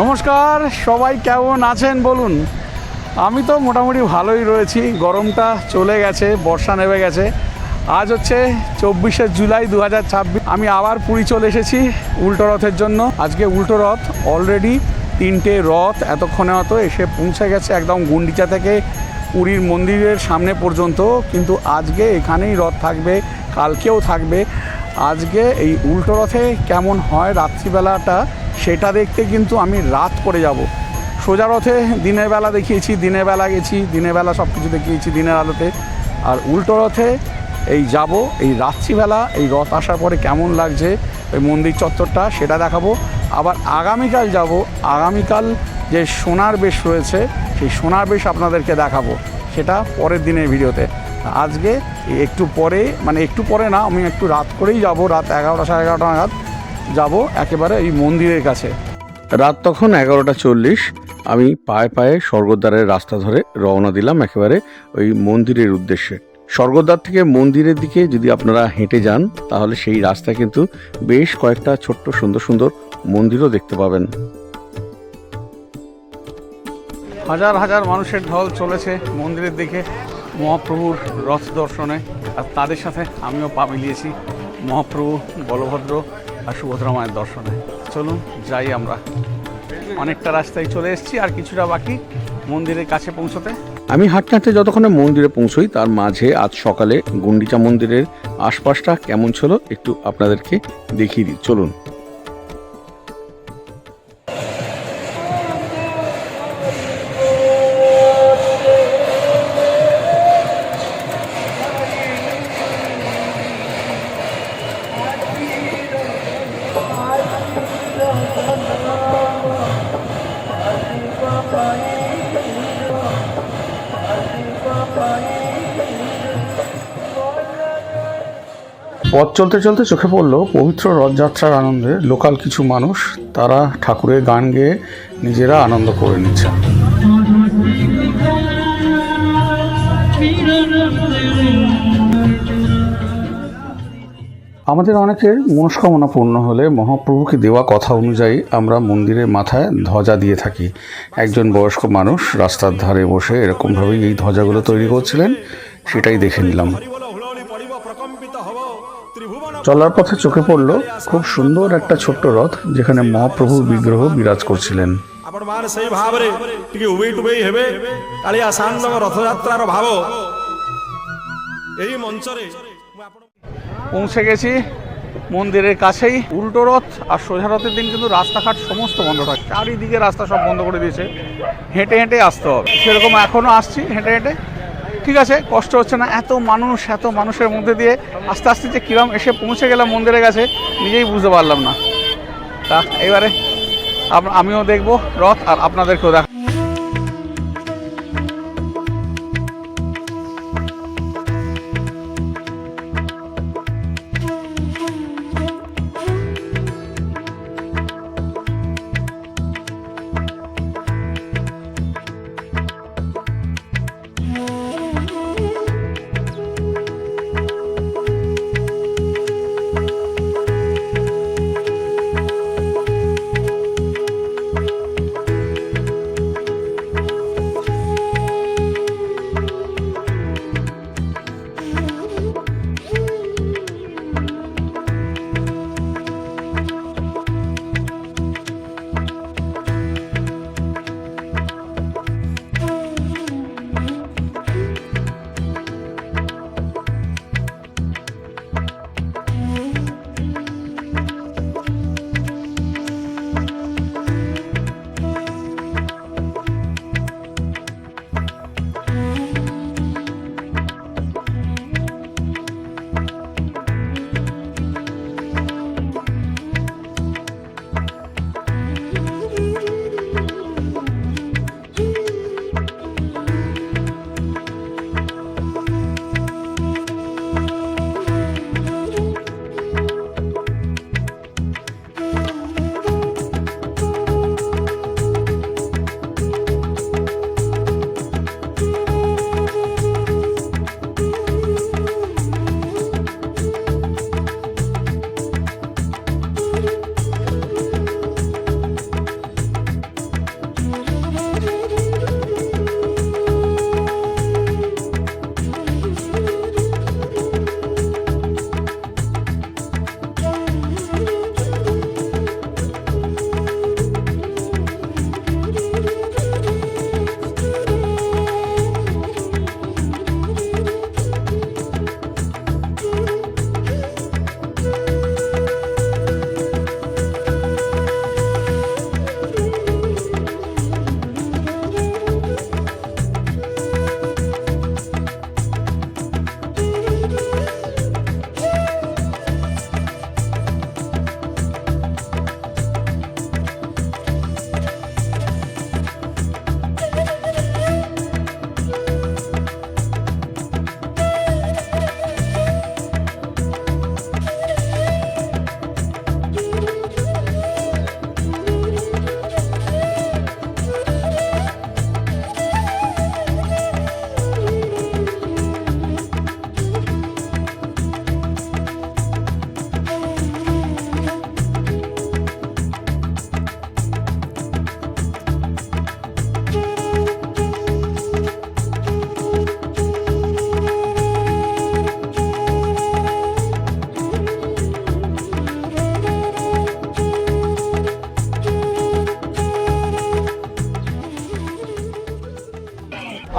নমস্কার, সবাই কেমন আছেন বলুন। আমি তো মোটামুটি ভালোই রয়েছি। গরমটা চলে গেছে, বর্ষা নেমে গেছে। আজ হচ্ছে 24শে জুলাই 2026। আমি আবার পুরী চলে এসেছি উল্টো রথের জন্য। আজকে উল্টো রথ, অলরেডি 3টে রথ এতক্ষণে হয়তো এসে পৌঁছে গেছে একদম গুন্ডিচা থেকে পুরীর মন্দিরের সামনে পর্যন্ত। কিন্তু আজকে এখানেই রথ থাকবে, কালকেও থাকবে। আজকে এই উল্টো রথে কেমন হয় রাত্রিবেলাটা সেটা দেখতে কিন্তু আমি রাত করে যাব। সোজা রথে দিনের বেলা দেখিয়েছি, দিনের বেলা গেছি, দিনের বেলা সব কিছু দেখিয়েছি দিনের আলোতে। আর উল্টো রথে এই যাব এই রাত্রিবেলা, এই রথ আসার পরে কেমন লাগছে ওই মন্দির চত্বরটা সেটা দেখাবো। আবার আগামীকাল যাব, আগামীকাল যে সোনার বেশ রয়েছে সেই সোনার বেশ আপনাদেরকে দেখাবো, সেটা পরের দিনের ভিডিওতে। আজকে একটু পরে, মানে একটু পরে না, আমি একটু রাত করেই যাব, রাত 11টা সাড়ে 11টা নাগাদ যাব একেবারে এই মন্দিরের কাছে। রাত তখন 11টা 40। আমি পায়ে পায়ে স্বর্গদ্বারের রাস্তা ধরে রওনা দিলাম একেবারে ওই মন্দিরের উদ্দেশ্যে। স্বর্গদ্বার থেকে মন্দিরের দিকে যদি আপনারা হেঁটে যান তাহলে সেই রাস্তায় কিন্তু বেশ কয়েকটা ছোট্ট সুন্দর সুন্দর মন্দিরও দেখতে পাবেন। হাজার হাজার মানুষের ঢল চলেছে মন্দিরের দিকে মহাপ্রভুর রথ দর্শনে। আর তাদের সাথে আমিও পা মিলিয়েছি মহাপ্রভু বলভদ্র আর সুভদ্রা মায়ের দর্শনে। চলুন যাই, আমরা অনেকটা রাস্তায় চলে এসেছি, আর কিছুটা বাকি মন্দিরের কাছে পৌঁছতে। আমি হাঁটতে হাঁটতে যতক্ষণে মন্দিরে পৌঁছই তার মাঝে আজ সকালে গুন্ডিচা মন্দিরের আশপাশটা কেমন ছিল একটু আপনাদেরকে দেখিয়ে দিই, চলুন। পথ চলতে চলতে চোখে পড়ল পবিত্র রথযাত্রার আনন্দে লোকাল কিছু মানুষ, তারা ঠাকুরের গান গেয়ে নিজেরা আনন্দ করে নিচ্ছে। আমাদের অনেকের মনস্কামনা পূর্ণ হলে মহাপ্রভুকে দেওয়া কথা অনুযায়ী আমরা মন্দিরের মাথায় ধ্বজা দিয়ে থাকি। একজন বয়স্ক মানুষ রাস্তার ধারে বসে এরকমভাবেই এই ধ্বজাগুলো তৈরি করছিলেন, সেটাই দেখে নিলাম। চলার পথে চোখে পড়ল খুব সুন্দর একটা ছোট্ট রথ, যেখানে মহাপ্রভুর বিগ্রহ বিরাজ করছিলেন। পৌঁছে গেছি মন্দিরের কাছেই। উল্টো রথ আর সোজা রথের দিন কিন্তু রাস্তাঘাট সমস্ত বন্ধ থাকে, চারিদিকে রাস্তা সব বন্ধ করে দিয়েছে, হেঁটে হেঁটে আসতে হবে। সেরকম এখনও আসছি হেঁটে হেঁটে, ঠিক আছে, কষ্ট হচ্ছে না। এত মানুষের মধ্যে দিয়ে আস্তে আস্তে যে কিরম এসে পৌঁছে গেলাম মন্দিরের কাছে নিজেই বুঝতে পারলাম না। তা এবারে আমিও দেখবো রথ আর আপনাদেরকেও দেখ।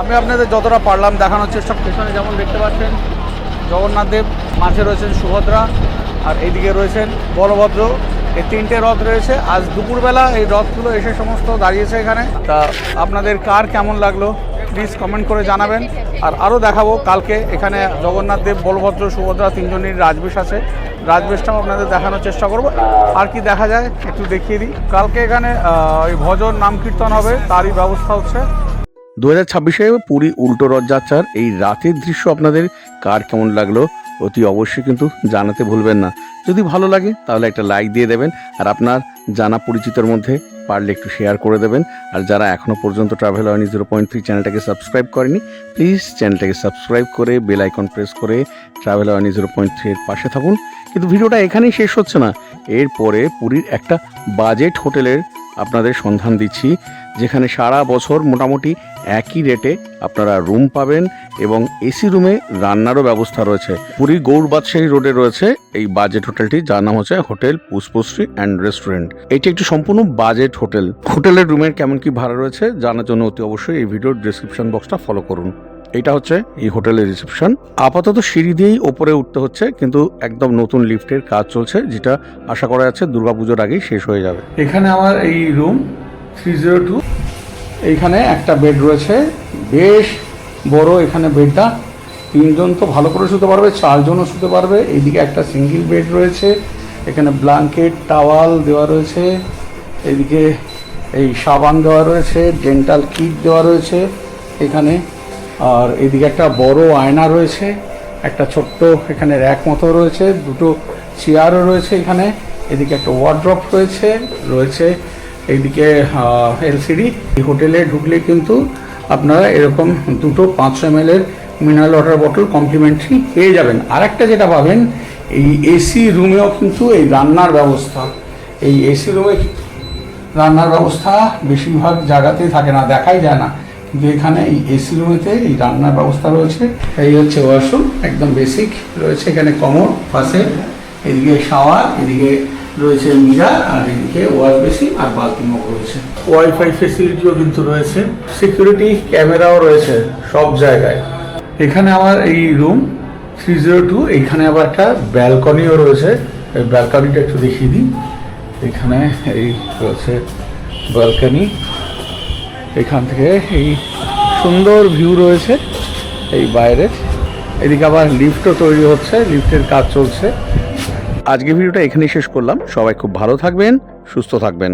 আমি আপনাদের যতটা পারলাম দেখানোর চেষ্টা। পেছনে যেমন দেখতে পাচ্ছেন জগন্নাথ দেব, মাঝে রয়েছেন সুভদ্রা, আর এইদিকে রয়েছেন বলভদ্র। এই 3টে রথ রয়েছে। আজ দুপুরবেলা এই রথগুলো এসে সমস্ত দাঁড়িয়েছে এখানে। তা আপনাদের কার কেমন লাগলো প্লিজ কমেন্ট করে জানাবেন। আর আরও দেখাবো কালকে এখানে জগন্নাথ দেব, বলভদ্র, সুভদ্রা 3জনের রাজবেশ আছে। রাজবেশটাও আপনাদের দেখানোর চেষ্টা করব। আর কি দেখা যায় একটু দেখিয়ে দিই। কালকে এখানে ওই ভজন নাম কীর্তন হবে, তারই ব্যবস্থা হচ্ছে। 2026-এ পুরী উল্টো রথযাত্রার এই রাতের দৃশ্য আপনাদের কার কেমন লাগলো অতি অবশ্যই কিন্তু জানাতে ভুলবেন না। যদি ভালো লাগে তাহলে একটা লাইক দিয়ে দেবেন, আর আপনার জানা পরিচিতর মধ্যে পারলে একটু শেয়ার করে দেবেন। আর যারা এখনও পর্যন্ত ট্রাভেল অয়নি 0.3 চ্যানেলটাকে সাবস্ক্রাইব করেনি, প্লিজ চ্যানেলটাকে সাবস্ক্রাইব করে বেল আইকন প্রেস করে ট্রাভেল অয়নি 0.3 এর পাশে থাকুন। কিন্তু ভিডিওটা এখানেই শেষ হচ্ছে না। এরপরে পুরীর একটা বাজেট হোটেলের আপনাদের সন্ধান দিচ্ছি, যেখানে সারা বছর মোটামুটি একই রেটে আপনারা রুম পাবেন এবং এসি রুমে রান্নারও ব্যবস্থা রয়েছে। পুরী গৌড় বাদশাহী রোডে রয়েছে এই বাজেট হোটেলটি, যার নাম হচ্ছে হোটেল পুষ্পশ্রী অ্যান্ড রেস্টুরেন্ট। এটি একটি সম্পূর্ণ বাজেট হোটেল। হোটেলের রুমের কেমন কি ভাড়া রয়েছে জানার জন্য অতি অবশ্যই এই ভিডিওর ডেসক্রিপশন বক্সটা ফলো করুন। এটা হচ্ছে এই হোটেলের রিসেপশন। আপাতত সিঁড়ি দিয়েই ওপরে উঠতে হচ্ছে, কিন্তু একদম নতুন লিফটের কাজ চলছে, যেটা আশা করা যাচ্ছে দুর্গাপুজোর আগেই শেষ হয়ে যাবে। এখানে আমার এই রুম 302। এইখানে একটা বেড রয়েছে, বেশ বড় এখানে বেডটা। 3জন তো ভালো করে শুতে পারবে, 4জনও শুতে পারবে। এইদিকে একটা সিঙ্গেল বেড রয়েছে, এখানে ব্ল্যাঙ্কেট টাওয়াল দেওয়া রয়েছে, এদিকে এই সাবান দেওয়া রয়েছে, ডেন্টাল কিট দেওয়া রয়েছে এখানে। আর এদিকে একটা বড় আয়না রয়েছে, একটা ছোট্ট এখানে র্যাক মতো রয়েছে, 2টো চেয়ারও রয়েছে এখানে। এদিকে একটা ওয়ার্ড্রপ রয়েছে এইদিকে এলসিডি। এই হোটেলে ঢুকলে কিন্তু আপনারা এরকম 2টো 500 ml mineral water bottle complimentary পেয়ে যাবেন। আর একটা যেটা পাবেন, এই এসি রুমেও কিন্তু এই রান্নার ব্যবস্থা। এই এসি রুমে রান্নার ব্যবস্থা বেশিরভাগ জায়গাতেই থাকে না, দেখাই যায় না, কিন্তু এখানে এই এসি রুমেতে এই রান্নার ব্যবস্থা রয়েছে। এই হচ্ছে ওয়াশরুম, একদম বেসিক রয়েছে এখানে, কমোড পাশে, এদিকে শাওয়ার, এদিকে রয়েছে মিরার, আর এদিকে ওয়াশ বেসিন আর বাথরুমও রয়েছে। ওয়াইফাই ফেসিলিটিও কিন্তু রয়েছে, সিকিউরিটি ক্যামেরাও রয়েছে সব জায়গায়। এখানে আমার এই রুম 302, এইখানে আবার একটা ব্যালকনিও রয়েছে। এই ব্যালকনিটা একটু দেখিয়ে দিই। এখানে এই রয়েছে ব্যালকনি, এখান থেকে এই সুন্দর ভিউ রয়েছে এই বাইরে। এদিকে আবার লিফটও তৈরি হচ্ছে, লিফটের কাজ চলছে। আজকে ভিডিওটা এখানেই শেষ করলাম। সবাই খুব ভালো থাকবেন, সুস্থ থাকবেন।